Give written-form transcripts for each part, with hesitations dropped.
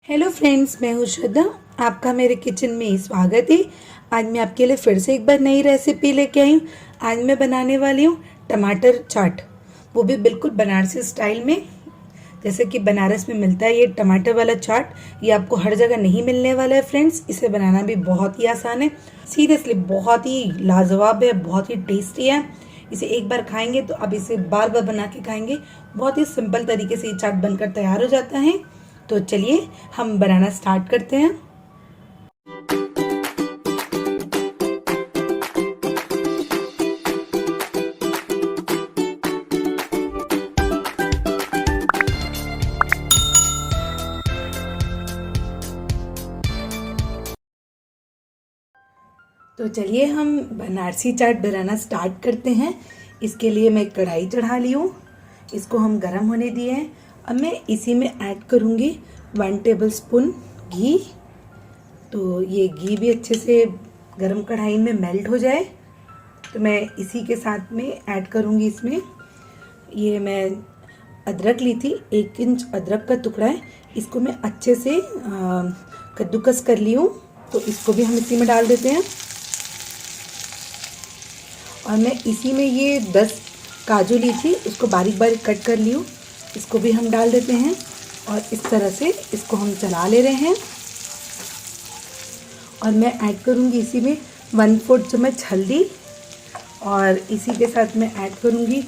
Hello friends, मैं हूँ श्रद्धा। आपका मेरे किचन में स्वागत है। आज मैं आपके लिए फिर से एक बार नई रेसिपी लेके आई हूँ। आज मैं बनाने वाली हूँ टमाटर चाट, वो भी बिल्कुल बनारसी स्टाइल में। जैसे कि बनारस में मिलता है ये टमाटर वाला चाट, ये आपको हर जगह नहीं मिलने वाला है फ्रेंड्स। इसे बनाना भी बहुत ही आसान है, सीरियसली बहुत ही लाजवाब है, बहुत ही टेस्टी है। इसे एक बार खाएंगे तो अब इसे बार बार बना के खाएंगे। बहुत ही सिंपल तरीके से ये चाट बनकर तैयार हो जाता है। तो चलिए हम बनाना स्टार्ट करते हैं। तो चलिए हम बनारसी चाट बनाना स्टार्ट करते हैं। इसके लिए मैं कढ़ाई चढ़ा ली हूँ, इसको हम गरम होने दिए हैं। अब मैं इसी में ऐड करूँगी 1 टेबल स्पून घी। तो ये घी भी अच्छे से गरम कढ़ाई में मेल्ट हो जाए तो मैं इसी के साथ में ऐड करूँगी इसमें। ये मैं अदरक ली थी, 1 इंच अदरक का टुकड़ा है। इसको मैं अच्छे से कद्दूकस कर ली हूँ, तो इसको भी हम इसी में डाल देते हैं। और मैं इसी में ये 10 काजू ली थी, उसको बारीक बारीक कट कर ली हूँ, इसको भी हम डाल देते हैं। और इस तरह से इसको हम चला ले रहे हैं। और मैं ऐड करूँगी इसी में 1/4 चम्मच हल्दी, और इसी के साथ मैं ऐड करूँगी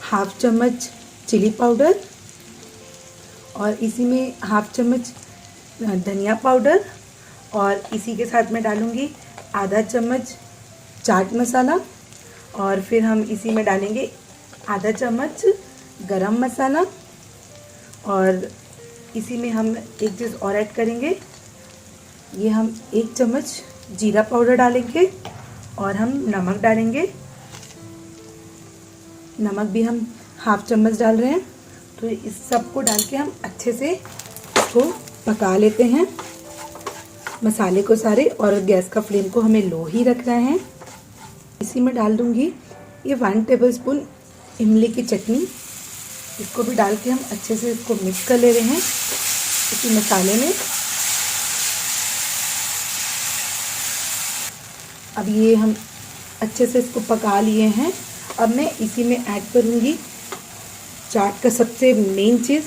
1/2 चम्मच चिली पाउडर, और इसी में 1/2 चम्मच धनिया पाउडर, और इसी के साथ मैं डालूँगी आधा चम्मच चाट मसाला, और फिर हम इसी में डालेंगे आधा चम्मच गरम मसाला। और इसी में हम एक चीज़ और ऐड करेंगे, ये हम 1 चम्मच जीरा पाउडर डालेंगे, और हम नमक डालेंगे। नमक भी हम 1/2 चम्मच डाल रहे हैं। तो इस सब को डाल के हम अच्छे से इसको पका लेते हैं, मसाले को सारे। और गैस का फ्लेम को हमें लो ही रखना है। इसी में डाल दूंगी ये 1 टेबल स्पून इमली की चटनी, इसको भी डाल के हम अच्छे से इसको मिक्स कर ले रहे हैं इसी मसाले में। अब ये हम अच्छे से इसको पका लिए हैं। अब मैं इसी में ऐड करूंगी चाट का सबसे मेन चीज़,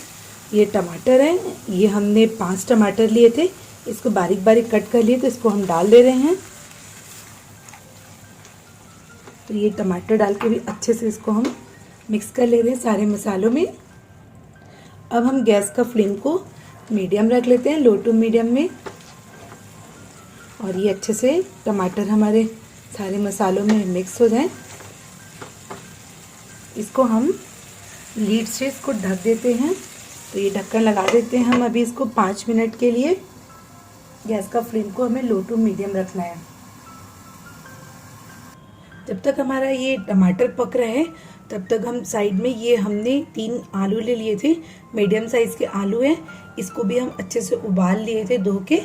ये टमाटर है। ये हमने 5 टमाटर लिए थे, इसको बारीक बारीक कट कर लिए, तो इसको हम डाल दे रहे हैं। तो ये टमाटर डाल के भी अच्छे से इसको हम मिक्स कर ले रहे हैं सारे मसालों में। अब हम गैस का फ्लेम को मीडियम रख लेते हैं, लो टू मीडियम में। और ये अच्छे से टमाटर हमारे सारे मसालों में मिक्स हो जाए, इसको हम लीड से इसको ढक देते हैं। तो ये ढक्कन लगा देते हैं हम अभी इसको 5 मिनट के लिए। गैस का फ्लेम को हमें लो टू मीडियम रखना है। जब तक हमारा ये टमाटर पक रहा है तब तक हम साइड में, ये हमने 3 आलू ले लिए थे, मीडियम साइज़ के आलू हैं, इसको भी हम अच्छे से उबाल लिए थे धो के।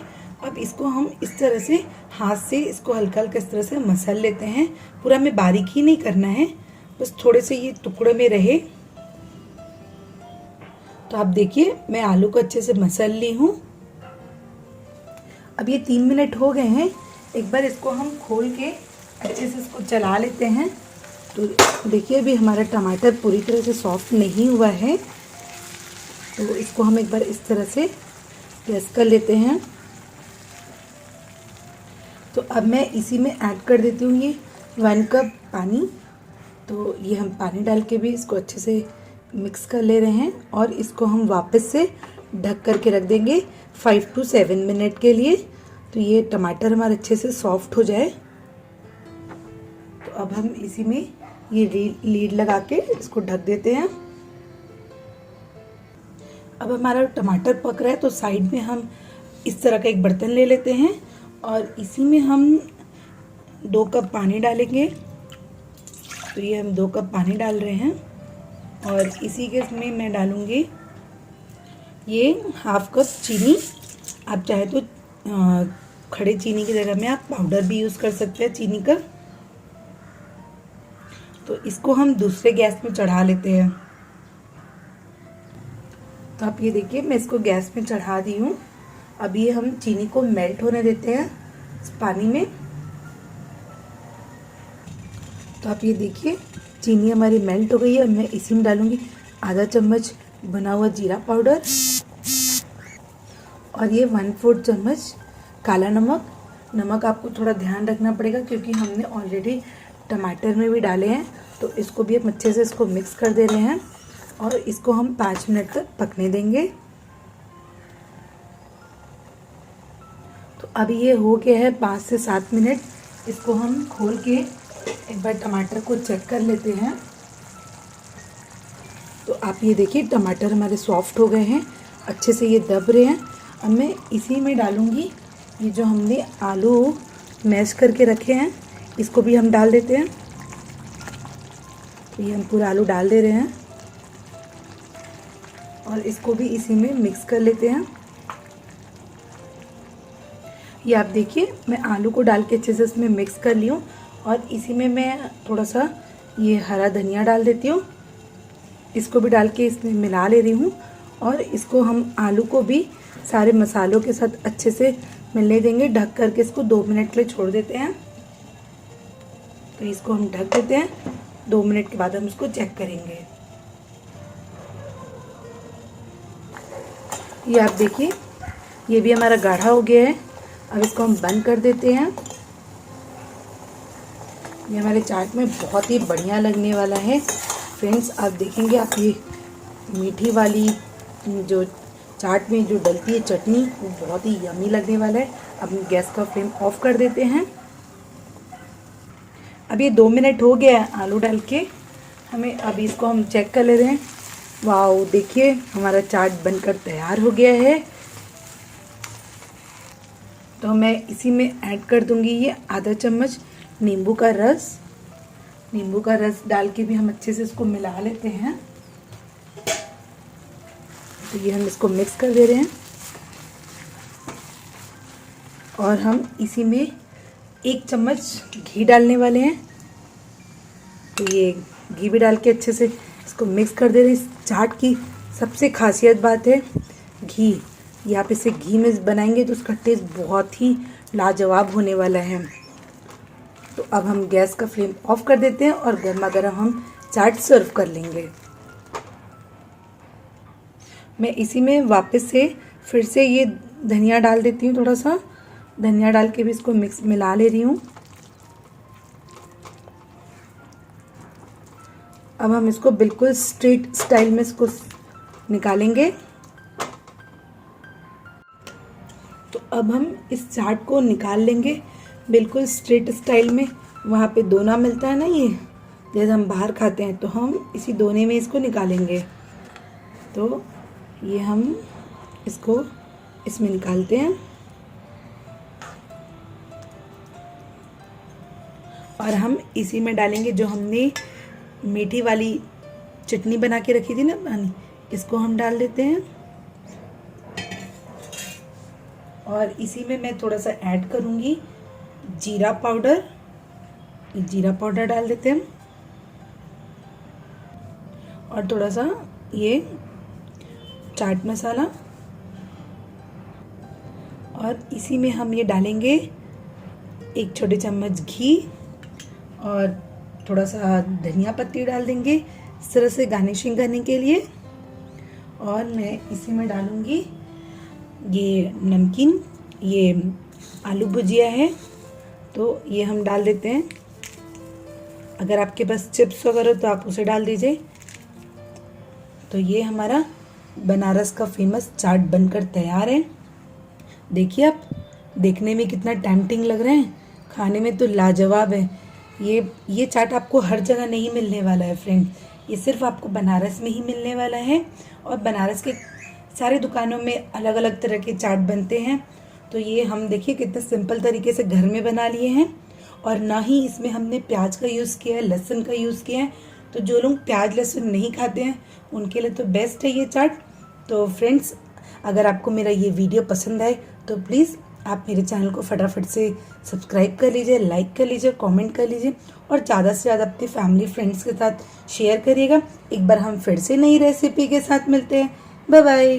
अब इसको हम इस तरह से हाथ से इसको हल्का हल्का इस तरह से मसल लेते हैं। पूरा हमें बारीक ही नहीं करना है, बस थोड़े से ये टुकड़े में रहे। तो आप देखिए मैं आलू को अच्छे से मसल ली हूँ। अब ये 3 मिनट हो गए हैं, एक बार इसको हम खोल के अच्छे से इसको चला लेते हैं। तो देखिए अभी हमारा टमाटर पूरी तरह से सॉफ्ट नहीं हुआ है, तो इसको हम एक बार इस तरह से प्रेस कर लेते हैं। तो अब मैं इसी में ऐड कर देती हूँ ये 1 कप पानी। तो ये हम पानी डाल के भी इसको अच्छे से मिक्स कर ले रहे हैं, और इसको हम वापस से ढक कर के रख देंगे 5 to 7 मिनट के लिए। तो ये टमाटर हमारे अच्छे से सॉफ्ट हो जाए। तो अब हम इसी में ये लीड लगा के इसको ढक देते हैं। अब हमारा टमाटर पक रहा है, तो साइड में हम इस तरह का एक बर्तन ले लेते हैं, और इसी में हम 2 कप पानी डालेंगे। तो ये हम 2 कप पानी डाल रहे हैं, और इसी के में मैं डालूँगी ये 1/2 कप चीनी। आप चाहे तो खड़े चीनी की जगह में आप पाउडर भी यूज़ कर सकते हैं चीनी का। तो इसको हम दूसरे गैस में चढ़ा लेते हैं। तो आप ये देखिए मैं इसको गैस में चढ़ा दी हूँ। अभी हम चीनी को मेल्ट होने देते हैं इस पानी में। तो आप ये देखिए चीनी हमारी मेल्ट हो गई है। मैं इसी में डालूँगी आधा चम्मच बना हुआ जीरा पाउडर और ये 1/4 चम्मच काला नमक। नमक आपको थोड़ा ध्यान रखना पड़ेगा क्योंकि हमने ऑलरेडी टमाटर में भी डाले हैं। तो इसको भी हम अच्छे से इसको मिक्स कर दे रहे हैं और इसको हम 5 मिनट तक पकने देंगे। तो अभी ये हो गया है 5 से 7 मिनट। इसको हम खोल के एक बार टमाटर को चेक कर लेते हैं। तो आप ये देखिए टमाटर हमारे सॉफ्ट हो गए हैं, अच्छे से ये दब रहे हैं। अब मैं इसी में डालूँगी ये जो हमने आलू मैश करके रखे हैं, इसको भी हम डाल देते हैं। तो ये हम पूरा आलू डाल दे रहे हैं और इसको भी इसी में मिक्स कर लेते हैं। ये आप देखिए मैं आलू को डाल के अच्छे से इसमें मिक्स कर ली हूँ और इसी में मैं थोड़ा सा ये हरा धनिया डाल देती हूँ। इसको भी डाल के इसमें मिला ले रही हूँ और इसको हम आलू को भी सारे मसालों के साथ अच्छे से मिलने देंगे। ढक करके इसको 2 मिनट के लिए छोड़ देते हैं। तो इसको हम ढक देते हैं, 2 मिनट के बाद हम इसको चेक करेंगे। ये आप देखिए ये भी हमारा गाढ़ा हो गया है। अब इसको हम बंद कर देते हैं। ये हमारे चाट में बहुत ही बढ़िया लगने वाला है फ्रेंड्स। आप देखेंगे आप ये मीठी वाली जो चाट में जो डलती है चटनी वो बहुत ही यमी लगने वाला है। अब गैस का फ्लेम ऑफ कर देते हैं। अब ये 2 मिनट हो गया है आलू डाल के हमें। अभी इसको हम चेक कर ले रहे हैं। वाओ देखिए हमारा चाट बनकर तैयार हो गया है। तो मैं इसी में ऐड कर दूंगी ये आधा चम्मच नींबू का रस। नींबू का रस डाल के भी हम अच्छे से इसको मिला लेते हैं। तो ये हम इसको मिक्स कर दे रहे हैं और हम इसी में 1 चम्मच घी डालने वाले हैं। तो ये घी भी डाल के अच्छे से इसको मिक्स कर दे रहे हैं। इस चाट की सबसे खासियत बात है घी। ये आप इसे घी में बनाएंगे तो उसका टेस्ट बहुत ही लाजवाब होने वाला है। तो अब हम गैस का फ्लेम ऑफ कर देते हैं और गर्मा गर्म हम चाट सर्व कर लेंगे। मैं इसी में वापस से फिर से ये धनिया डाल देती हूँ। थोड़ा सा धनिया डाल के भी इसको मिला ले रही हूँ। अब हम इसको बिल्कुल स्ट्रीट स्टाइल में इसको निकालेंगे। तो अब हम इस चाट को निकाल लेंगे बिल्कुल स्ट्रीट स्टाइल में। वहाँ पे दोना मिलता है ना, ये जैसे हम बाहर खाते हैं, तो हम इसी दोने में इसको निकालेंगे। तो ये हम इसको इसमें निकालते हैं और हम इसी में डालेंगे जो हमने मीठी वाली चटनी बना के रखी थी ना पानी, इसको हम डाल देते हैं। और इसी में मैं थोड़ा सा ऐड करूँगी जीरा पाउडर। जीरा पाउडर डाल देते हैं और थोड़ा सा ये चाट मसाला। और इसी में हम ये डालेंगे 1 छोटे चम्मच घी और थोड़ा सा धनिया पत्ती डाल देंगे इस तरह से गार्निशिंग करने के लिए। और मैं इसी में डालूँगी ये नमकीन, ये आलू भुजिया है तो ये हम डाल देते हैं। अगर आपके पास चिप्स वगैरह तो आप उसे डाल दीजिए। तो ये हमारा बनारस का फेमस चाट बनकर तैयार है। देखिए आप, देखने में कितना टेम्पटिंग लग रहा है, खाने में तो लाजवाब है। ये चाट आपको हर जगह नहीं मिलने वाला है फ्रेंड, ये सिर्फ आपको बनारस में ही मिलने वाला है। और बनारस के सारे दुकानों में अलग अलग तरह के चाट बनते हैं। तो ये हम देखिए कितना सिंपल तरीके से घर में बना लिए हैं और ना ही इसमें हमने प्याज का यूज़ किया है, लहसुन का यूज़ किया है। तो जो लोग प्याज लहसुन नहीं खाते हैं उनके लिए तो बेस्ट है ये चाट। तो फ्रेंड्स, अगर आपको मेरा ये वीडियो पसंद आए तो प्लीज़ आप मेरे चैनल को फटाफट से सब्सक्राइब कर लीजिए, लाइक कर लीजिए, कमेंट कर लीजिए और ज़्यादा से ज़्यादा अपनी फैमिली फ्रेंड्स के साथ शेयर करिएगा। एक बार हम फिर से नई रेसिपी के साथ मिलते हैं। Bye bye.